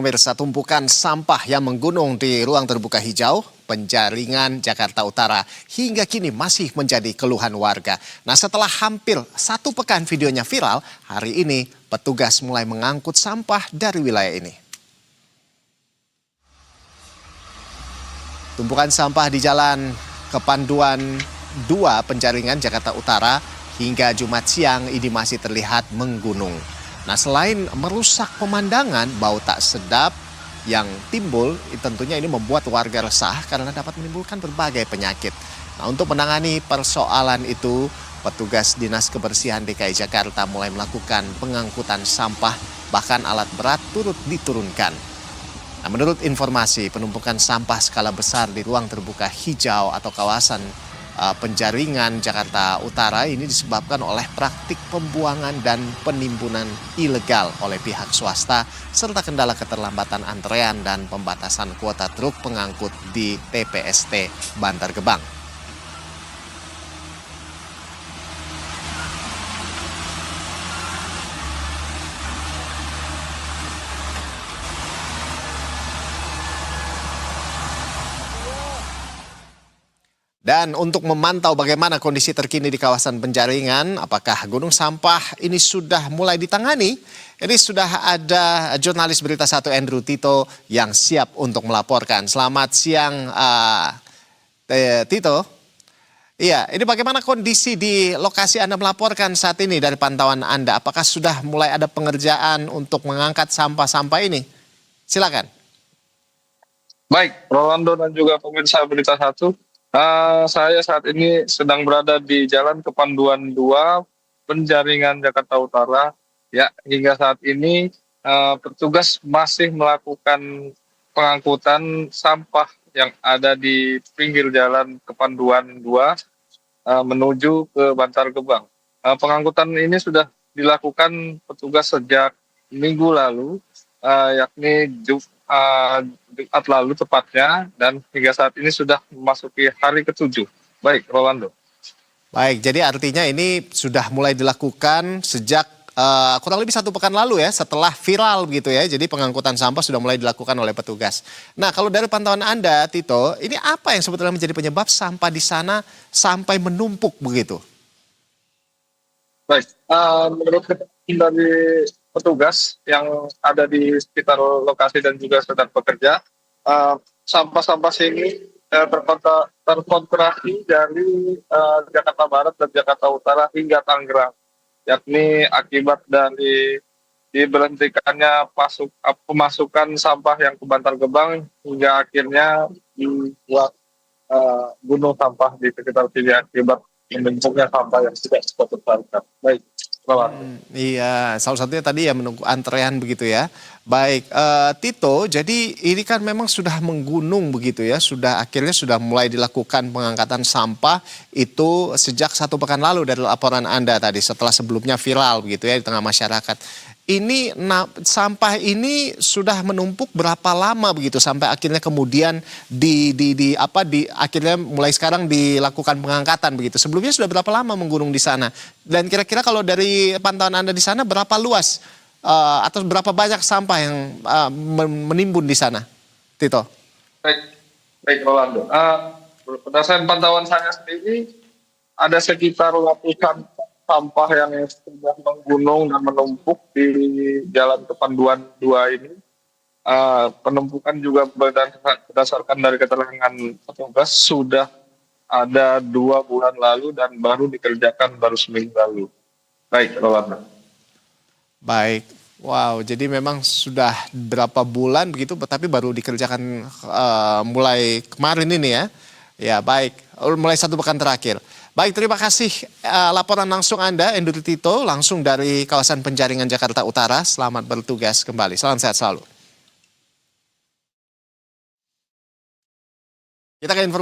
Pemirsa, tumpukan sampah yang menggunung di ruang terbuka hijau, Penjaringan, Jakarta Utara, hingga kini masih menjadi keluhan warga. Nah, setelah hampir 1 pekan videonya viral, hari ini petugas mulai mengangkut sampah dari wilayah ini. Tumpukan sampah di Jalan Kepanduan 2, Penjaringan, Jakarta Utara, hingga Jumat siang ini masih terlihat menggunung. Nah, selain merusak pemandangan, bau tak sedap yang timbul tentunya ini membuat warga resah karena dapat menimbulkan berbagai penyakit. Nah, untuk menangani persoalan itu, petugas Dinas Kebersihan DKI Jakarta mulai melakukan pengangkutan sampah, bahkan alat berat turut diturunkan. Nah, menurut informasi, penumpukan sampah skala besar di ruang terbuka hijau atau kawasan Penjaringan, Jakarta Utara ini disebabkan oleh praktik pembuangan dan penimbunan ilegal oleh pihak swasta serta kendala keterlambatan antrean dan pembatasan kuota truk pengangkut di TPST Bantar Gebang. Dan untuk memantau bagaimana kondisi terkini di kawasan Penjaringan, apakah gunung sampah ini sudah mulai ditangani? Ini sudah ada jurnalis Berita 1 Andrew Tito yang siap untuk melaporkan. Selamat siang Tito. Iya, ini bagaimana kondisi di lokasi Anda melaporkan saat ini dari pantauan Anda? Apakah sudah mulai ada pengerjaan untuk mengangkat sampah-sampah ini? Silakan. Baik, Rolando dan juga pemirsa Berita 1. Saya saat ini sedang berada di Jalan Kepanduan 2, Penjaringan, Jakarta Utara. Ya, hingga saat ini petugas masih melakukan pengangkutan sampah yang ada di pinggir Jalan Kepanduan 2 menuju ke Bantar Gebang. Pengangkutan ini sudah dilakukan petugas sejak minggu lalu, yakni Jumat lalu tepatnya, dan hingga saat ini sudah memasuki hari ke-7. Baik, Rolando. Baik, jadi artinya ini sudah mulai dilakukan sejak kurang lebih 1 pekan lalu ya, setelah viral begitu ya. Jadi pengangkutan sampah sudah mulai dilakukan oleh petugas. Nah, kalau dari pantauan Anda, Tito, ini apa yang sebetulnya menjadi penyebab sampah di sana sampai menumpuk begitu? Baik, menurut dari petugas yang ada di sekitar lokasi dan juga sedang bekerja, sampah-sampah sini terkonsentrasi dari Jakarta Barat dan Jakarta Utara hingga Tangerang, yakni akibat dari diberhentikannya pemasukan sampah yang ke Bantar Gebang hingga akhirnya dibuat gunung sampah di sekitar sini akibat menumpuknya sampah yang tidak tersalurkan. Baik. Iya, salah satunya tadi ya menunggu antrean begitu ya. Baik, Tito, jadi ini kan memang sudah menggunung begitu ya, akhirnya sudah mulai dilakukan pengangkatan sampah itu sejak 1 pekan lalu dari laporan Anda tadi, setelah sebelumnya viral begitu ya di tengah masyarakat. Ini sampah ini sudah menumpuk berapa lama begitu sampai akhirnya kemudian akhirnya mulai sekarang dilakukan pengangkatan begitu. Sebelumnya sudah berapa lama menggunung di sana? Dan kira-kira kalau dari pantauan Anda di sana berapa luas atau berapa banyak sampah yang menimbun di sana, Tito? Baik, Rolando. Berdasarkan pantauan saya sendiri, ada sekitar ratusan sampah yang sudah menggunung dan menumpuk di Jalan Kepanduan 2 ini. Penumpukan juga berdasarkan dari keterangan petugas sudah ada 2 bulan lalu dan baru dikerjakan baru seminggu lalu. Baik, Rolando. Baik, wow, jadi memang sudah berapa bulan begitu, tapi baru dikerjakan mulai kemarin ini ya. Ya baik, mulai 1 pekan terakhir. Baik, terima kasih laporan langsung Anda, Andrew Tito, langsung dari kawasan Penjaringan, Jakarta Utara. Selamat bertugas kembali, salam sehat selalu. Kita ke informasi.